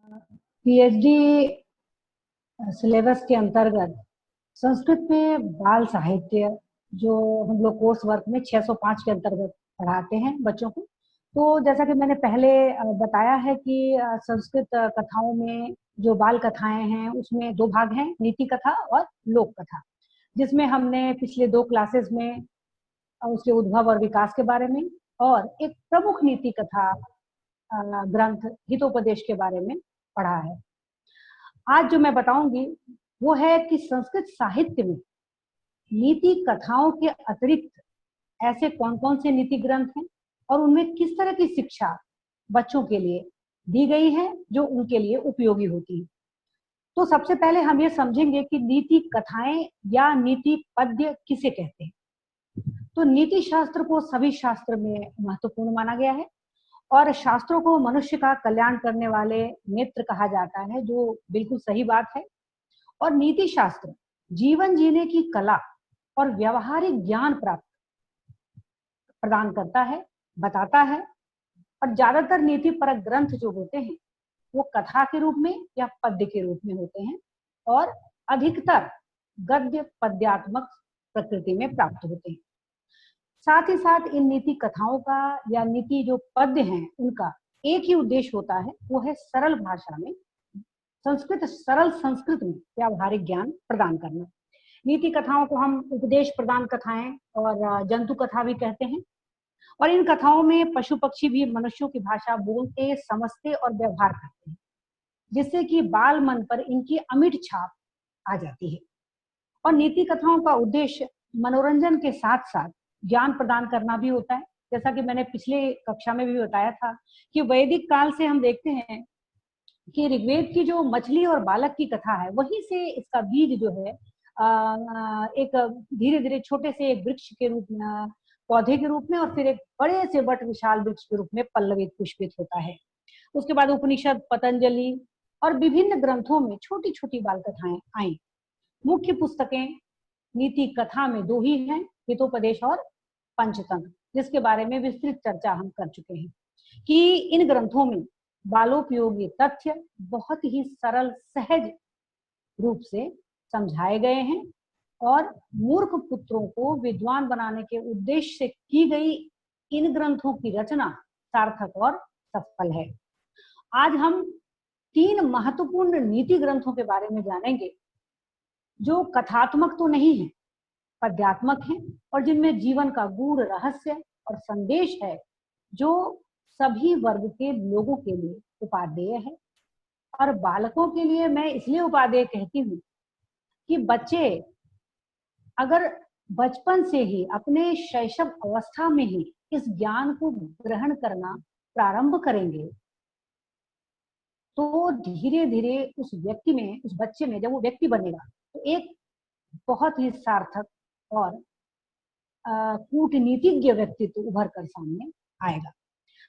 PhD syllabus के अंतर्गत संस्कृत में बाल साहित्य जो हम लोग कोर्स वर्क में 605 के अंतर्गत पढ़ाते हैं बच्चों को। तो जैसा कि मैंने पहले बताया है कि संस्कृत कथाओं में जो बाल कथाएं हैं उसमें दो भाग हैं, नीति कथा और लोक कथा, जिसमें हमने पिछले 2 क्लासेस में उसके उद्भव और विकास के बारे में और एक प्रमुख नीति कथा ग्रंथ हितोपदेश के बारे में पढ़ा है। आज जो मैं बताऊंगी वो है कि संस्कृत साहित्य में नीति कथाओं के अतिरिक्त ऐसे कौन कौन से नीति ग्रंथ हैं और उनमें किस तरह की शिक्षा बच्चों के लिए दी गई है जो उनके लिए उपयोगी होती है। तो सबसे पहले हम ये समझेंगे कि नीति कथाएं या नीति पद्य किसे कहते हैं। तो नीति शास्त्र को सभी शास्त्र में महत्वपूर्ण माना गया है और शास्त्रों को मनुष्य का कल्याण करने वाले नेत्र कहा जाता है, जो बिल्कुल सही बात है। और नीति शास्त्र जीवन जीने की कला और व्यवहारिक ज्ञान प्राप्त प्रदान करता है, बताता है। और ज्यादातर नीति परक ग्रंथ जो होते हैं वो कथा के रूप में या पद्य के रूप में होते हैं और अधिकतर गद्य पद्यात्मक प्रकृति में प्राप्त होते हैं। साथ ही साथ इन नीति कथाओं का या नीति जो पद्य हैं उनका एक ही उद्देश्य होता है, वो है सरल भाषा में सरल संस्कृत में व्यावहारिक ज्ञान प्रदान करना। नीति कथाओं को हम उपदेश प्रदान कथाएं और जंतु कथा भी कहते हैं। और इन कथाओं में पशु पक्षी भी मनुष्यों की भाषा बोलते, समझते और व्यवहार करते हैं, जिससे कि बाल मन पर इनकी अमिट छाप आ जाती है। और नीति कथाओं का उद्देश्य मनोरंजन के साथ साथ ज्ञान प्रदान करना भी होता है। जैसा कि मैंने पिछले कक्षा में भी बताया था कि वैदिक काल से हम देखते हैं कि ऋग्वेद की जो मछली और बालक की कथा है, वहीं से इसका बीज जो है एक धीरे धीरे छोटे से एक वृक्ष के रूप में, पौधे के रूप में, और फिर एक बड़े से वट विशाल वृक्ष के रूप में पल्लवित पुष्पित होता है। उसके बाद उपनिषद, पतंजलि और विभिन्न ग्रंथों में छोटी छोटी बाल कथाएं आई। मुख्य पुस्तकें नीति कथा में 2 ही हैं, हितोपदेश और पंचतंत्र, जिसके बारे में विस्तृत चर्चा हम कर चुके हैं कि इन ग्रंथों में बालोपयोगी तथ्य बहुत ही सरल सहज रूप से समझाए गए हैं और मूर्ख पुत्रों को विद्वान बनाने के उद्देश्य से की गई इन ग्रंथों की रचना सार्थक और सफल है। आज हम 3 महत्वपूर्ण नीति ग्रंथों के बारे में जानेंगे जो कथात्मक तो नहीं है, पद्यात्मक हैं और जिनमें जीवन का गूढ़ रहस्य और संदेश है, जो सभी वर्ग के लोगों के लिए उपादेय है। और बालकों के लिए मैं इसलिए उपादेय कहती हूँ कि बच्चे अगर बचपन से ही, अपने शैशव अवस्था में ही इस ज्ञान को ग्रहण करना प्रारंभ करेंगे तो धीरे धीरे उस व्यक्ति में, उस बच्चे में जब वो व्यक्ति बनेगा तो एक बहुत ही सार्थक और कूटनीतिज्ञ व्यक्तित्व उभर कर सामने आएगा।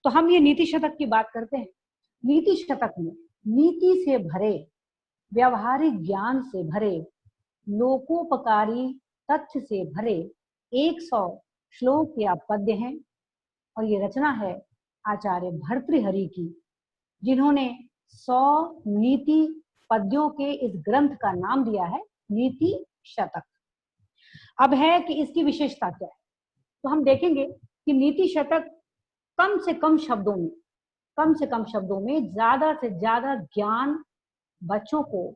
तो हम ये नीति शतक की बात करते हैं। नीति शतक में नीति से भरे, व्यवहारिक ज्ञान से भरे, लोकोपकारी तथ्य से भरे 100 श्लोक या पद्य हैं। और ये रचना है आचार्य भर्तृहरि की, जिन्होंने 100 नीति पद्यों के इस ग्रंथ का नाम दिया है नीति शतक। अब है कि इसकी विशेषता क्या है, तो हम देखेंगे कि नीति शतक कम से कम शब्दों में ज्यादा से ज्यादा ज्ञान बच्चों को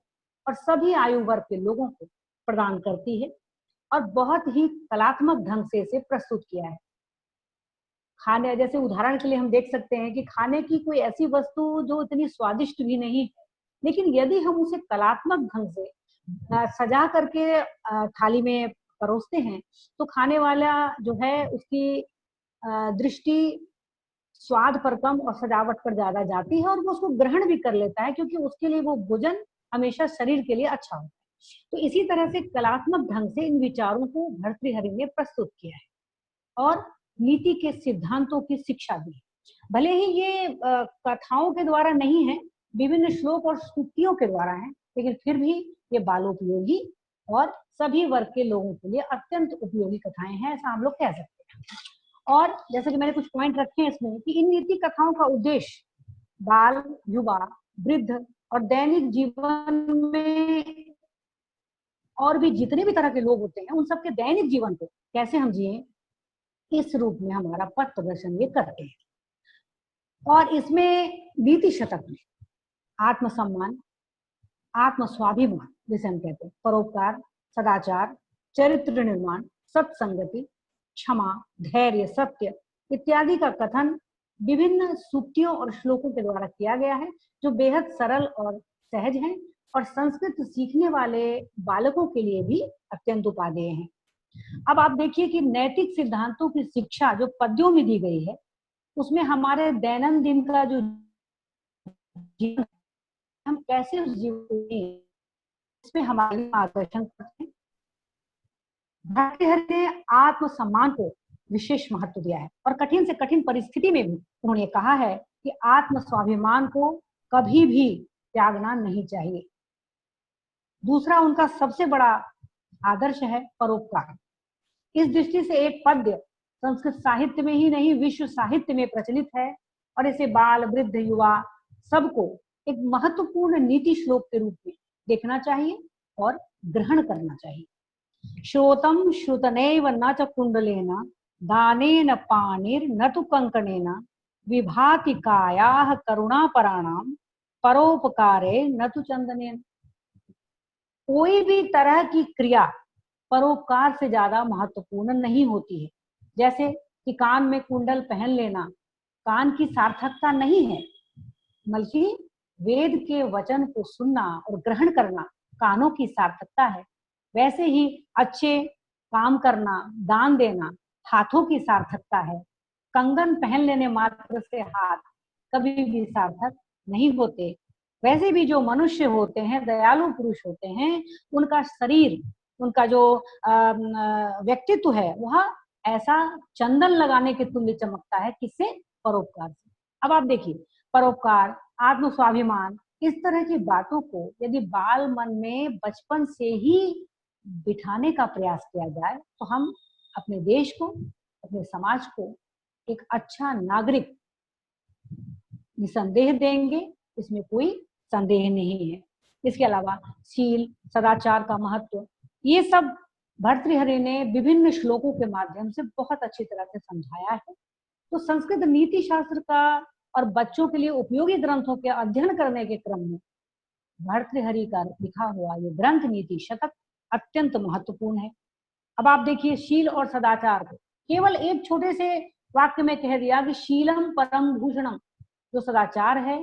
और सभी आयु वर्ग के लोगों को प्रदान करती है और बहुत ही कलात्मक ढंग से इसे प्रस्तुत किया है। खाने, जैसे उदाहरण के लिए हम देख सकते हैं कि खाने की कोई ऐसी वस्तु जो इतनी स्वादिष्ट भी नहीं है, लेकिन यदि हम उसे कलात्मक ढंग से सजा करके थाली में परोसते हैं तो खाने वाला जो है उसकी दृष्टि स्वाद पर कम और सजावट पर ज्यादा जाती है और वो उसको ग्रहण भी कर लेता है, क्योंकि उसके लिए वो भोजन हमेशा शरीर के लिए अच्छा होता है। तो इसी तरह से कलात्मक ढंग से इन विचारों को भर्तृहरि ने प्रस्तुत किया है और नीति के सिद्धांतों की शिक्षा दी है। भले ही ये कथाओं के द्वारा नहीं है, विभिन्न श्लोक और सूक्तियों के द्वारा है, लेकिन फिर भी ये बालोपयोगी और सभी वर्ग के लोगों के लिए अत्यंत उपयोगी कथाएं हैं, ऐसा हम लोग कह सकते हैं। और जैसे कि मैंने कुछ पॉइंट रखे हैं इसमें कि इन नीति कथाओं का उद्देश्य बाल, युवा, वृद्ध और दैनिक जीवन में और भी जितने भी तरह के लोग होते हैं, उन सबके दैनिक जीवन को कैसे हम जिए, इस रूप में हमारा पथ प्रदर्शन ये करते हैं। और इसमें नीति शतक में आत्मसम्मान, आत्म स्वाभिमान जिसे हम कहते हैं, परोपकार, सदाचार, चरित्र निर्माण, सत्संगति, क्षमा, धैर्य, सत्य इत्यादि का कथन विभिन्न सूक्तियों और श्लोकों के द्वारा किया गया है, जो बेहद सरल और सहज हैं और संस्कृत सीखने वाले बालकों के लिए भी अत्यंत उपादेय हैं। अब आप देखिए कि नैतिक सिद्धांतों की शिक्षा जो पद्यों में दी गई है, उसमें हमारे दैनंदिन का जो जीवन, हम कैसे उस जीवन में, इसमें हमारे मार्गदर्शन करते हैं। भर्तृहरि ने आत्मसम्मान को विशेष महत्व दिया है और कठिन से कठिन परिस्थिति में भी उन्होंने कहा है कि आत्म स्वाभिमान को कभी भी त्यागना नहीं चाहिए। दूसरा उनका सबसे बड़ा आदर्श है परोपकार। इस दृष्टि से एक पद्य संस्कृत साहित्य में ही नहीं, विश्व साहित्य में प्रचलित है और इसे बाल, वृद्ध, युवा सबको एक महत्वपूर्ण नीति श्लोक के रूप में देखना चाहिए और ग्रहण करना चाहिए। श्रोतम श्रुतनैव न च कुंडलेन दानेन पाणिर न तु कंकणेन विभाति कायाः करुणापराणाम परोपकारे न तु चंदनेन। कोई भी तरह की क्रिया परोपकार से ज्यादा महत्वपूर्ण नहीं होती है। जैसे कि कान में कुंडल पहन लेना कान की सार्थकता नहीं है, बल्कि वेद के वचन को सुनना और ग्रहण करना कानों की सार्थकता है। वैसे ही अच्छे काम करना, दान देना हाथों की सार्थकता है। कंगन पहन लेने मात्र से हाथ कभी भी सार्थक नहीं होते। वैसे भी जो मनुष्य होते हैं, दयालु पुरुष होते हैं, उनका शरीर, उनका जो व्यक्तित्व है वह ऐसा चंदन लगाने के तुल्य चमकता है। किससे? परोपकार से। अब आप देखिए, परोपकार, आत्म स्वाभिमान, इस तरह की बातों को यदि बाल मन में बचपन से ही बिठाने का प्रयास किया जाए तो हम अपने देश को, अपने समाज को एक अच्छा नागरिक निसंदेह देंगे, इसमें कोई संदेह नहीं है। इसके अलावा शील, सदाचार का महत्व, ये सब भर्तृहरि ने विभिन्न श्लोकों के माध्यम से बहुत अच्छी तरह से समझाया है। तो संस्कृत नीति शास्त्र का और बच्चों के लिए उपयोगी ग्रंथों के अध्ययन करने के क्रम में भर्तृहरि का लिखा हुआ ये ग्रंथ नीति शतक अत्यंत महत्वपूर्ण है। अब आप देखिए, शील और सदाचार को केवल एक छोटे से वाक्य में कह दिया कि शीलम परम भूषणम। जो सदाचार है,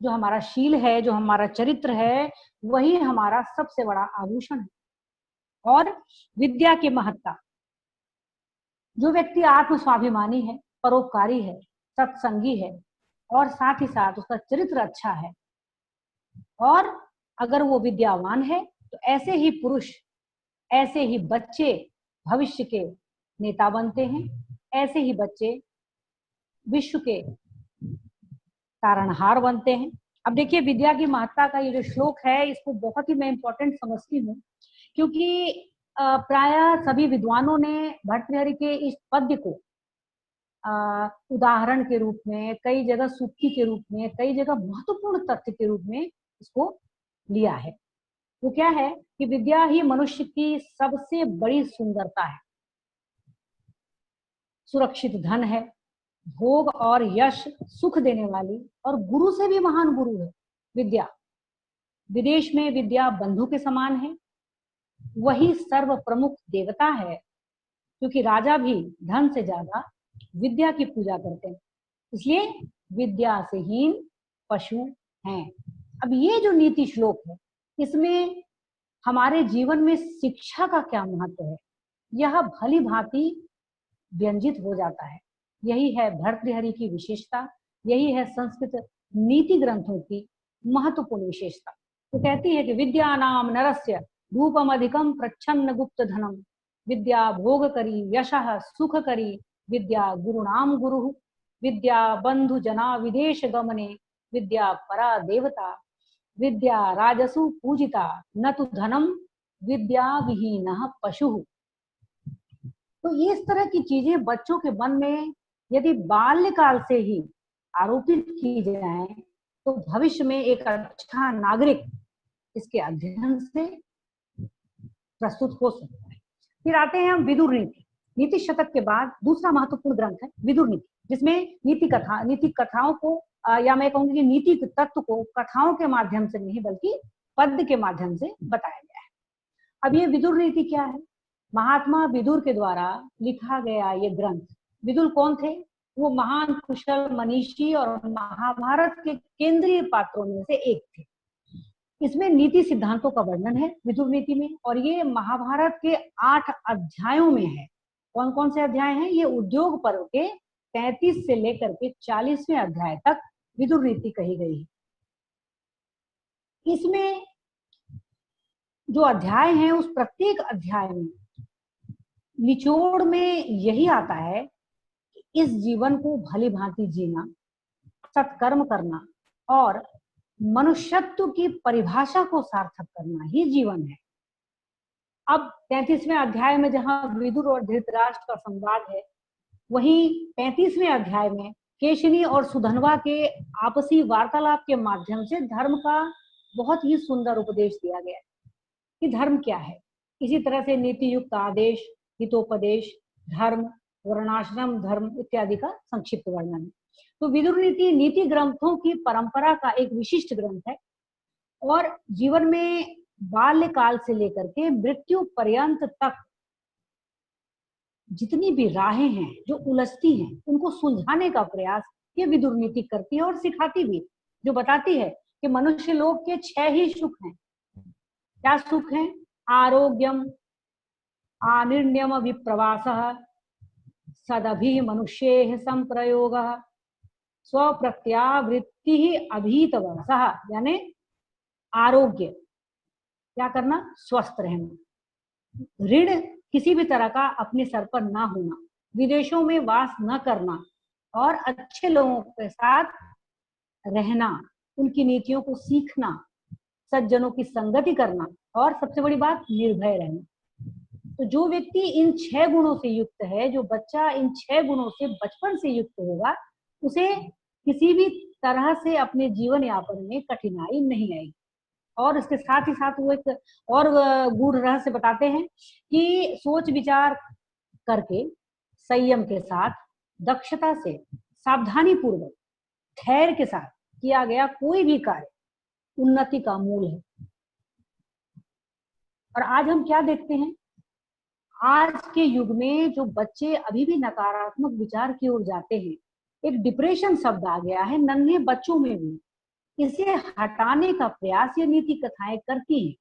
जो हमारा शील है, जो हमारा चरित्र है, वही हमारा सबसे बड़ा आभूषण है। और विद्या की महत्ता, जो व्यक्ति आत्म स्वाभिमानी है, परोपकारी है, सत्संगी है और साथ ही साथ उसका चरित्र अच्छा है, और अगर वो विद्यावान है तो ऐसे ही पुरुष, ऐसे ही बच्चे भविष्य के नेता बनते हैं। ऐसे ही बच्चे विश्व के तारणहार बनते हैं। अब देखिए, विद्या की महत्ता का ये जो श्लोक है, इसको बहुत ही मैं इंपॉर्टेंट समझती हूँ, क्योंकि प्रायः सभी विद्वानों ने भर्तृहरि के इस पद्य को उदाहरण के रूप में, कई जगह सूक्ति के रूप में, कई जगह महत्वपूर्ण तथ्य के रूप में इसको लिया है। वो क्या है कि विद्या ही मनुष्य की सबसे बड़ी सुंदरता है, सुरक्षित धन है, भोग और यश सुख देने वाली और गुरु से भी महान गुरु है विद्या। विदेश में विद्या बंधु के समान है, वही सर्व प्रमुख देवता है, क्योंकि राजा भी धन से ज्यादा विद्या की पूजा करते हैं। इसलिए विद्या से हीन पशु हैं। अब ये जो नीति श्लोक है, इसमें हमारे जीवन में शिक्षा का क्या महत्व है, यह भली भांति व्यंजित हो जाता है। यही है भर्तृहरि की विशेषता, यही है संस्कृत नीति ग्रंथों की महत्वपूर्ण विशेषता। तो कहती है कि विद्या नाम नरस्य रूपम अधिकम प्रच्छन्न गुप्त धनम, विद्या भोग करी यशः सुख करी, विद्या गुरुणाम गुरु, विद्या बंधु जना विदेश गमने, विद्या परा देवता, विद्या राजसु पूजिता न तो धनम विद्या विहीनः पशु। तो ये इस तरह की चीजें बच्चों के मन में यदि बाल्यकाल से ही आरोपित की जाए तो भविष्य में एक अच्छा नागरिक इसके अध्ययन से प्रस्तुत हो सकता है। फिर आते हैं हम विदुर नीति। नीति शतक के बाद दूसरा महत्वपूर्ण ग्रंथ है विदुर नीति, जिसमें नीति कथाओं को या मैं कहूंगी कि नीति तत्व को कथाओं के माध्यम से नहीं बल्कि पद्य के माध्यम से बताया गया है। अब ये विदुर नीति क्या है? महात्मा विदुर के द्वारा लिखा गया ये ग्रंथ। विदुर कौन थे? वो महान कुशल मनीषी और महाभारत के केंद्रीय पात्रों में से एक थे। इसमें नीति सिद्धांतों का वर्णन है विदुर नीति में, और ये महाभारत के 8 अध्यायों में है। कौन कौन से अध्याय हैं? ये उद्योग पर्व के 33 से लेकर के 40वें अध्याय तक विदुर नीति कही गई है। इसमें जो अध्याय हैं उस प्रत्येक अध्याय में निचोड़ में यही आता है कि इस जीवन को भली भांति जीना, सत्कर्म करना और मनुष्यत्व की परिभाषा को सार्थक करना ही जीवन है। अब 33वें अध्याय में जहां विदुर और धृतराष्ट्र का संवाद है, वहीं 35वें अध्याय में केशिनी और सुधनवा के आपसी वार्तालाप के माध्यम से धर्म का बहुत ही सुंदर उपदेश दिया गया है कि धर्म क्या है। इसी तरह से नीति युक्त आदेश, हितोपदेश, धर्म, वर्णाश्रम धर्म इत्यादि का संक्षिप्त वर्णन है। तो विदुर नीति नीति ग्रंथों की परंपरा का एक विशिष्ट ग्रंथ है और जीवन में बाल्यकाल से लेकर के मृत्यु पर्यंत तक जितनी भी राहें हैं जो उलझती हैं उनको सुलझाने का प्रयास ये विदुर नीति करती है और सिखाती भी, जो बताती है कि मनुष्य लोक के 6 ही सुख हैं। क्या सुख हैं? आरोग्यम, आनिर्ण्यम विप्रवासः, सदभि मनुष्येः संप्रयोगः, स्वप्रत्यावृत्ति अभीतवर्षः, यानी आरोग्य, क्या करना? स्वस्थ रहना, ऋण किसी भी तरह का अपने सर पर ना होना, विदेशों में वास न करना और अच्छे लोगों के साथ रहना, उनकी नीतियों को सीखना, सज्जनों की संगति करना और सबसे बड़ी बात निर्भय रहना। तो जो व्यक्ति इन 6 गुणों से युक्त है, जो बच्चा इन 6 गुणों से बचपन से युक्त होगा, उसे किसी भी तरह से अपने जीवन यापन में कठिनाई नहीं आएगी। और इसके साथ ही साथ वो एक और गूढ़ रहस्य बताते हैं कि सोच विचार करके संयम के साथ, दक्षता से, सावधानी पूर्वक, धैर्य के साथ किया गया कोई भी कार्य उन्नति का मूल है। और आज हम क्या देखते हैं? आज के युग में जो बच्चे अभी भी नकारात्मक विचार की ओर जाते हैं, एक डिप्रेशन शब्द आ गया है नन्हे बच्चों में भी, इसे हटाने का प्रयास ये नीति कथाएं करती हैं,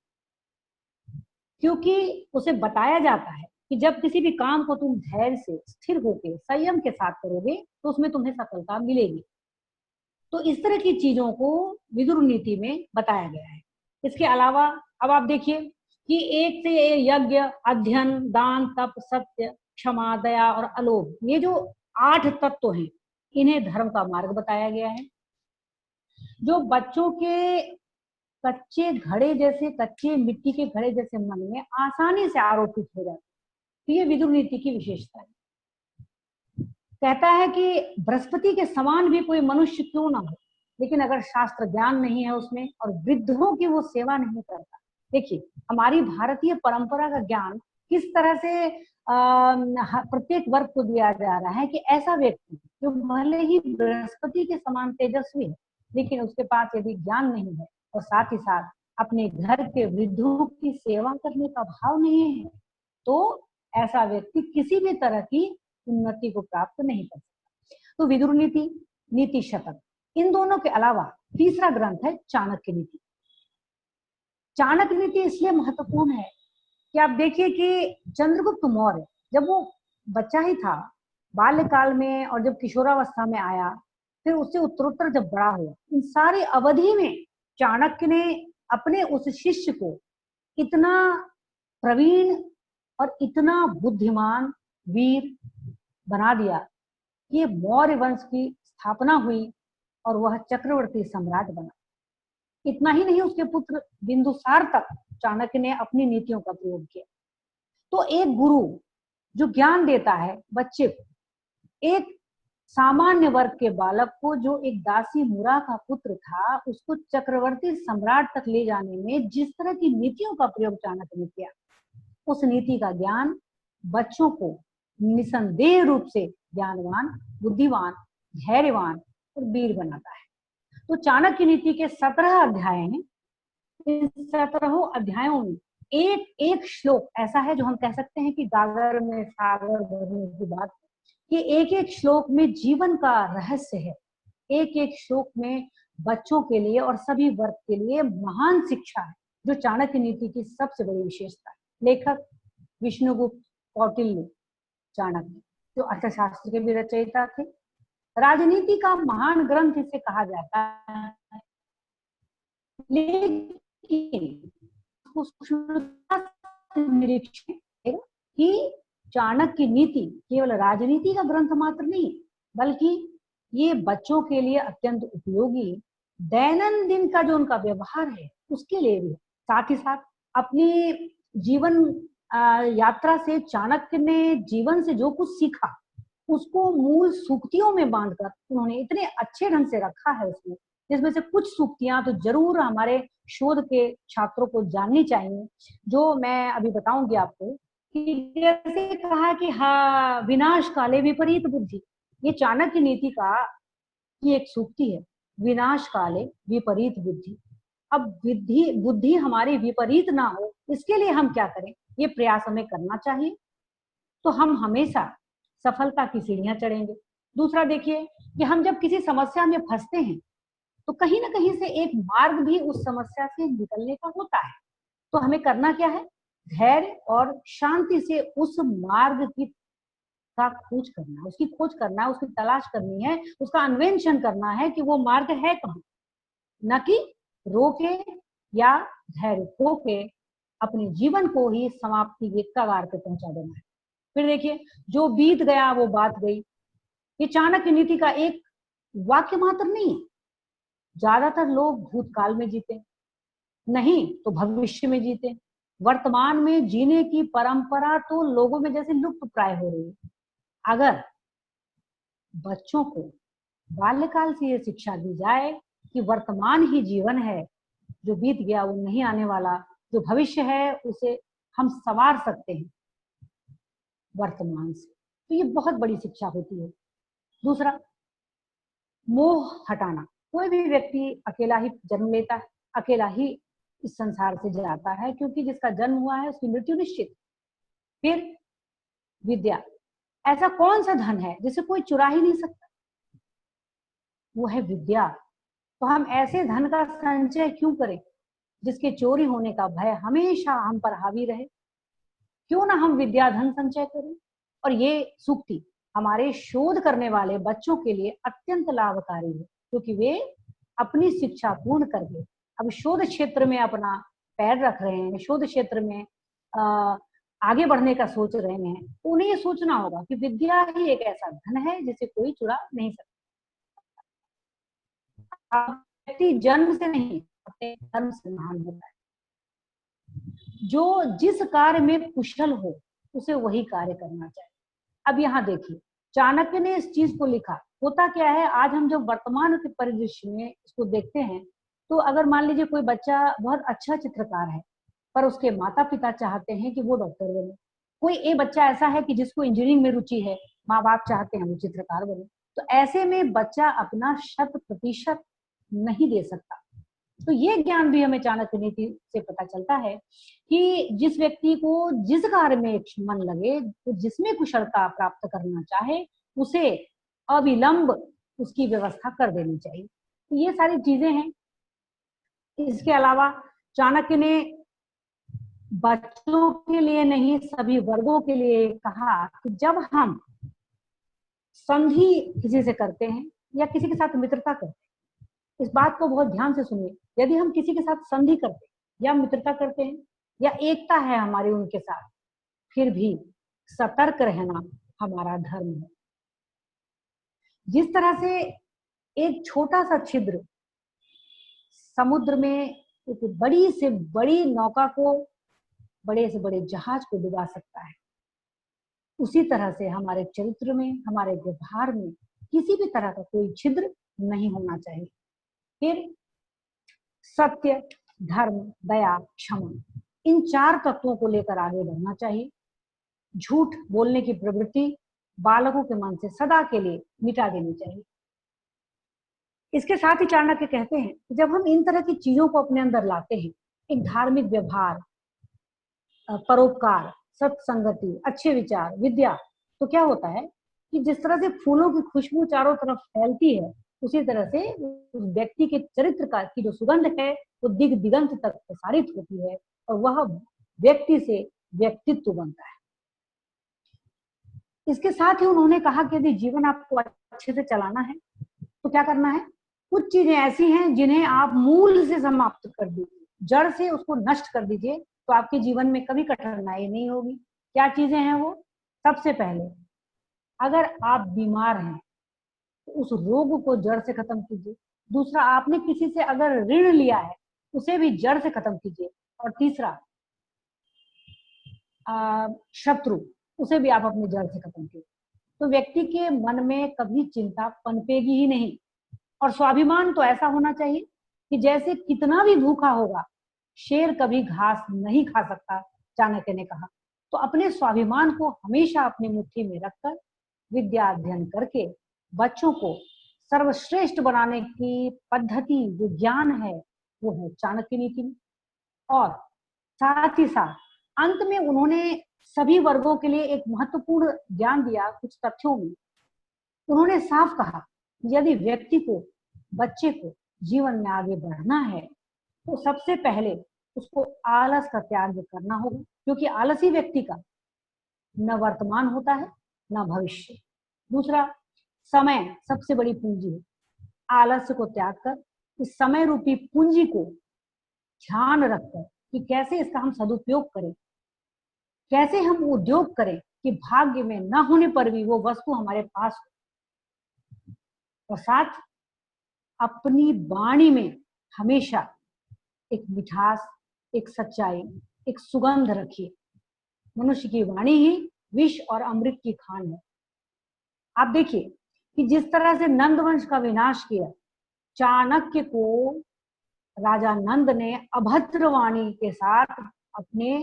क्योंकि उसे बताया जाता है कि जब किसी भी काम को तुम धैर्य से, स्थिर होकर, संयम के साथ करोगे तो उसमें तुम्हें सफलता मिलेगी। तो इस तरह की चीजों को विदुर नीति में बताया गया है। इसके अलावा अब आप देखिए कि एक से यज्ञ, अध्ययन, दान, तप, सत्य, क्षमा, दया और अलोभ, ये जो 8 तत्व हैं, इन्हें धर्म का मार्ग बताया गया है। जो बच्चों के कच्चे घड़े जैसे, कच्चे मिट्टी के घड़े जैसे मन में आसानी से आरोपित हो जाते, तो ये विदुर नीति की विशेषता है। कहता है कि बृहस्पति के समान भी कोई मनुष्य क्यों ना हो, लेकिन अगर शास्त्र ज्ञान नहीं है उसमें और वृद्धों की वो सेवा नहीं करता। देखिए हमारी भारतीय परंपरा का ज्ञान किस तरह से प्रत्येक वर्ग को दिया जा रहा है कि ऐसा व्यक्ति जो भले ही बृहस्पति के समान तेजस्वी है, लेकिन उसके पास यदि ज्ञान नहीं है और साथ ही साथ अपने घर के वृद्धों की सेवा करने का भाव नहीं है, तो ऐसा व्यक्ति किसी भी तरह की उन्नति को प्राप्त नहीं कर सकता। तो विदुर नीति, नीति शतक, इन दोनों के अलावा तीसरा ग्रंथ है चाणक्य नीति। चाणक्य नीति इसलिए महत्वपूर्ण है कि आप देखिए कि चंद्रगुप्त मौर्य जब वो बच्चा ही था, बाल्यकाल में, और जब किशोरावस्था में आया, फिर उससे उत्तरोत्तर जब बड़ा हुआ, इन सारी अवधि में चाणक्य ने अपने उस शिष्य को इतना प्रवीण और इतना बुद्धिमान, वीर बना दिया कि ये मौर्य वंश की स्थापना हुई और वह चक्रवर्ती सम्राट बना। इतना ही नहीं, उसके पुत्र बिंदुसार तक चाणक्य ने अपनी नीतियों का प्रयोग किया। तो एक गुरु जो ज्ञान देता है बच्चे को, एक सामान्य वर्ग के बालक को, जो एक दासी मुरा का पुत्र था, उसको चक्रवर्ती सम्राट तक ले जाने में जिस तरह की नीतियों का प्रयोग चाणक्य ने किया, उस नीति का ज्ञान बच्चों को निसंदेह रूप से ज्ञानवान, बुद्धिमान, धैर्यवान और वीर बनाता है। तो चाणक्य नीति के 17 अध्याय हैं। इन 17 अध्यायों में एक एक श्लोक ऐसा है जो हम कह सकते हैं कि गागर में सागर भरने की बात, कि एक एक श्लोक में जीवन का रहस्य है। एक एक श्लोक में बच्चों के लिए और सभी वर्ग के लिए महान शिक्षा है, जो चाणक्य नीति की सबसे बड़ी विशेषता है। लेखक विष्णुगुप्त कौटिल्य चाणक्य, जो अर्थशास्त्र के भी रचयिता थे। राजनीति का महान ग्रंथ इसे कहा जाता है, लेकिन निरीक्षण कि चाणक्य नीति केवल राजनीति का ग्रंथ मात्र नहीं, बल्कि ये बच्चों के लिए अत्यंत उपयोगी दैनंदिन का जो उनका व्यवहार है उसके लिए भी। साथ ही साथ अपनी जीवन यात्रा से चाणक्य ने जीवन से जो कुछ सीखा उसको मूल सूक्तियों में बांधकर उन्होंने इतने अच्छे ढंग से रखा है उसमें, जिसमें से कुछ सूक्तियां तो जरूर हमारे शोध के छात्रों को जाननी चाहिए, जो मैं अभी बताऊंगी आपको। कि जैसे कहा कि हाँ, विनाश काले विपरीत बुद्धि, ये चाणक्य नीति का की एक सूक्ति है, विनाश काले विपरीत बुद्धि। अब बुद्धि हमारी विपरीत ना हो, इसके लिए हम क्या करें, ये प्रयास हमें करना चाहिए, तो हम हमेशा सफलता की सीढ़ियां चढ़ेंगे। दूसरा देखिए कि हम जब किसी समस्या में फंसते हैं तो कहीं ना कहीं से एक मार्ग भी उस समस्या से निकलने का होता है। तो हमें करना क्या है, धैर्य और शांति से उस मार्ग की का खोज करना है, उसकी खोज करना है, उसकी तलाश करनी है, उसका अन्वेषण करना है कि वो मार्ग है कहाँ, न कि रोके या धैर्य खो के अपने जीवन को ही समाप्ति के कगार पे पहुंचा देना है। फिर देखिए, जो बीत गया वो बात गई, ये चाणक्य नीति का एक वाक्य मात्र नहीं। ज्यादातर लोग भूतकाल में जीते, नहीं तो भविष्य में जीते। वर्तमान में जीने की परंपरा तो लोगों में जैसे लुप्त प्राय हो रही है। अगर बच्चों को बाल्यकाल से ये शिक्षा दी जाए कि वर्तमान ही जीवन है, जो बीत गया वो नहीं आने वाला, जो भविष्य है उसे हम संवार सकते हैं वर्तमान से, तो ये बहुत बड़ी शिक्षा होती है। दूसरा, मोह हटाना। कोई भी व्यक्ति अकेला ही जन्म लेता है, अकेला ही इस संसार से जाता है, क्योंकि जिसका जन्म हुआ है उसकी मृत्यु निश्चित। फिर विद्या, ऐसा कौन सा धन है जिसे कोई चुरा ही नहीं सकता, वो है विद्या। तो हम ऐसे धन का संचय क्यों करें जिसके चोरी होने का भय हमेशा हम पर हावी रहे। क्यों ना हम विद्या धन संचय करें। और ये सूक्ति हमारे शोध करने वाले बच्चों के लिए अत्यंत लाभकारी है, क्योंकि वे अपनी शिक्षा पूर्ण करके अब शोध क्षेत्र में अपना पैर रख रहे हैं, शोध क्षेत्र में आगे बढ़ने का सोच रहे हैं, तो उन्हें ये सोचना होगा कि विद्या ही एक ऐसा धन है जिसे कोई चुरा नहीं सकता। व्यक्ति जन्म से नहीं, अपने कर्म से महान होता है। जो जिस कार्य में कुशल हो उसे वही कार्य करना चाहिए। अब यहाँ देखिए, चाणक्य ने इस चीज को लिखा। होता क्या है, आज हम जब वर्तमान के परिदृश्य में इसको देखते हैं, तो अगर मान लीजिए कोई बच्चा बहुत अच्छा चित्रकार है, पर उसके माता पिता चाहते हैं कि वो डॉक्टर बने। कोई एक बच्चा ऐसा है कि जिसको इंजीनियरिंग में रुचि है, माँ बाप चाहते हैं वो चित्रकार बने। तो ऐसे में बच्चा अपना 100% नहीं दे सकता। तो ये ज्ञान भी हमें चाणक्य नीति से पता चलता है कि जिस व्यक्ति को जिस कार्य में मन लगे, तो जिसमें कुशलता प्राप्त करना चाहे, उसे अविलंब उसकी व्यवस्था कर देनी चाहिए। तो ये सारी चीजें हैं। इसके अलावा चाणक्य ने बच्चों के लिए नहीं, सभी वर्गों के लिए कहा कि जब हम संधि किसी से करते हैं या किसी के साथ मित्रता करते हैं, इस बात को बहुत ध्यान से सुनिए। यदि हम किसी के साथ संधि करते हैं या मित्रता करते हैं या एकता है हमारी उनके साथ, फिर भी सतर्क रहना हमारा धर्म है। जिस तरह से एक छोटा सा छिद्र समुद्र में एक बड़ी से बड़ी नौका को, बड़े से बड़े जहाज को डुबा सकता है, उसी तरह से हमारे चरित्र में, हमारे व्यवहार में किसी भी तरह का कोई छिद्र नहीं होना चाहिए। फिर सत्य, धर्म, दया, क्षमा, इन 4 तत्वों को लेकर आगे बढ़ना चाहिए। झूठ बोलने की प्रवृत्ति बालकों के मन से सदा के लिए मिटा देनी चाहिए। इसके साथ ही चाणक्य कहते हैं कि जब हम इन तरह की चीजों को अपने अंदर लाते हैं, एक धार्मिक व्यवहार, परोपकार, सत्संगति, अच्छे विचार, विद्या, तो क्या होता है कि जिस तरह से फूलों की खुशबू चारों तरफ फैलती है, उसी तरह से उस व्यक्ति के चरित्र का की जो सुगंध है वो दिग दिगंत तक प्रसारित होती है और वह व्यक्ति से व्यक्तित्व बनता है। इसके साथ ही उन्होंने कहा कि यदि जीवन आपको अच्छे से चलाना है तो क्या करना है, कुछ चीजें ऐसी हैं जिन्हें आप मूल से समाप्त कर दीजिए, जड़ से उसको नष्ट कर दीजिए, तो आपके जीवन में कभी कठिनाई नहीं होगी। क्या चीजें हैं वो? सबसे पहले, अगर आप बीमार हैं तो उस रोग को जड़ से खत्म कीजिए। दूसरा, आपने किसी से अगर ऋण लिया है उसे भी जड़ से खत्म कीजिए। और तीसरा, शत्रु, उसे भी आप अपनी जड़ से खत्म कीजिए। तो व्यक्ति के मन में कभी चिंता पनपेगी ही नहीं। और स्वाभिमान तो ऐसा होना चाहिए कि जैसे कितना भी भूखा होगा, शेर कभी घास नहीं खा सकता, चाणक्य ने कहा। तो अपने स्वाभिमान को हमेशा अपनी मुट्ठी में रखकर विद्या अध्ययन करके बच्चों को सर्वश्रेष्ठ बनाने की पद्धति, जो ज्ञान है, वो है चाणक्य नीति में। और साथ ही साथ अंत में उन्होंने सभी वर्गों के लिए एक महत्वपूर्ण ज्ञान दिया कुछ तथ्यों में। उन्होंने साफ कहा, यदि व्यक्ति को, बच्चे को जीवन में आगे बढ़ना है तो सबसे पहले उसको आलस का त्याग करना होगा, क्योंकि आलसी व्यक्ति का न वर्तमान होता है न भविष्य। दूसरा, समय सबसे बड़ी पूंजी है। आलस्य को त्याग कर इस समय रूपी पूंजी को ध्यान रखकर कि कैसे इसका हम सदुपयोग करें, कैसे हम उद्योग करें कि भाग्य में न होने पर भी वो वस्तु हमारे पास हो। और साथ अपनी वाणी में हमेशा एक मिठास, एक सच्चाई, एक सुगंध रखिए। मनुष्य की वाणी ही विष और अमृत की खान है। आप देखिए कि जिस तरह से नंद वंश का विनाश किया, चाणक्य को राजा नंद ने अभद्र वाणी के साथ अपने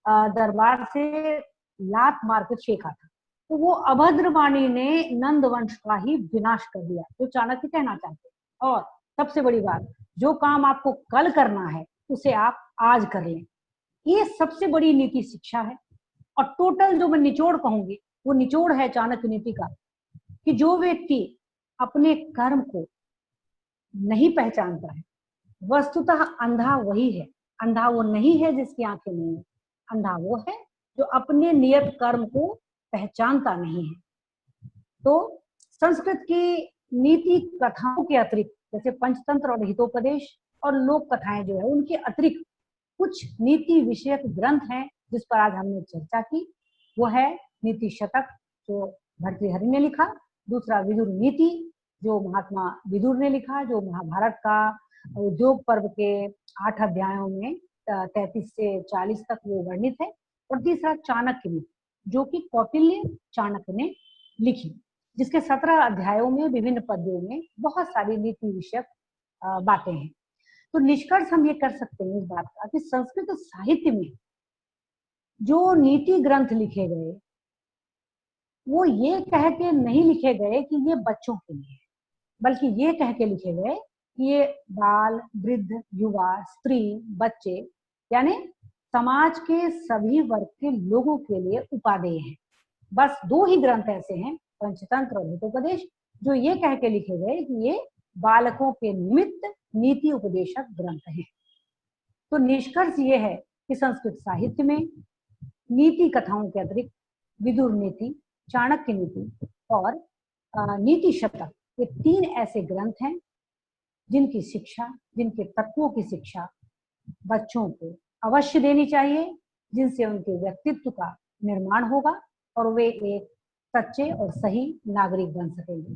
दरबार से लात मारकर फेंका था। तो वो अभद्र वाणी ने नंद वंश का ही विनाश कर दिया, जो चाणक्य कहना चाहते। और सबसे बड़ी बात, जो काम आपको कल करना है उसे आप आज कर लें, ये सबसे बड़ी नीति शिक्षा है। और टोटल जो मैं निचोड़ कहूंगी, वो निचोड़ है चाणक्य नीति का, कि जो व्यक्ति अपने कर्म को नहीं पहचानता है, वस्तुतः अंधा वही है। अंधा वो नहीं है जिसकी आंखें नहीं है, अंधा वो है जो अपने नियत कर्म को पहचानता नहीं है। तो संस्कृत की नीति कथाओं के अतिरिक्त, जैसे पंचतंत्र और हितोपदेश और लोक कथाएं जो है, उनके अतिरिक्त कुछ नीति विषयक ग्रंथ हैं जिस पर आज हमने चर्चा की। वो है नीति शतक, जो भर्तृहरि ने लिखा। दूसरा, विदुर नीति, जो महात्मा विदुर ने लिखा, जो महाभारत का उद्योग पर्व के 8 अध्यायों में 33 से 40 तक वो वर्णित है। और तीसरा, चाणक्य नीति, जो कि कौटिल्य चाणक्य ने लिखी, जिसके 17 अध्यायों में विभिन्न पद्यों में बहुत सारी नीति विषयक बातें हैं। तो निष्कर्ष हम ये कर सकते हैं इस बात का कि संस्कृत साहित्य में जो नीति ग्रंथ लिखे गए, वो ये कह के नहीं लिखे गए कि ये बच्चों के लिए, बल्कि ये कह के लिखे गए कि ये बाल, वृद्ध, युवा, स्त्री, बच्चे, यानी समाज के सभी वर्ग के लोगों के लिए उपादेय है। बस 2 ही ग्रंथ ऐसे हैं, पंचतंत्र और हितोपदेश, जो ये कह के लिखे गए कि ये बालकों के निमित्त नीति उपदेशक ग्रंथ हैं। तो निष्कर्ष ये है कि संस्कृत साहित्य में नीति कथाओं के अतिरिक्त विदुर नीति, चाणक्य नीति और नीति शतक, ये 3 ऐसे ग्रंथ हैं जिनकी शिक्षा, जिनके तत्वों की शिक्षा बच्चों को अवश्य देनी चाहिए, जिनसे उनके व्यक्तित्व का निर्माण होगा और वे एक सच्चे और सही नागरिक बन सकेंगे।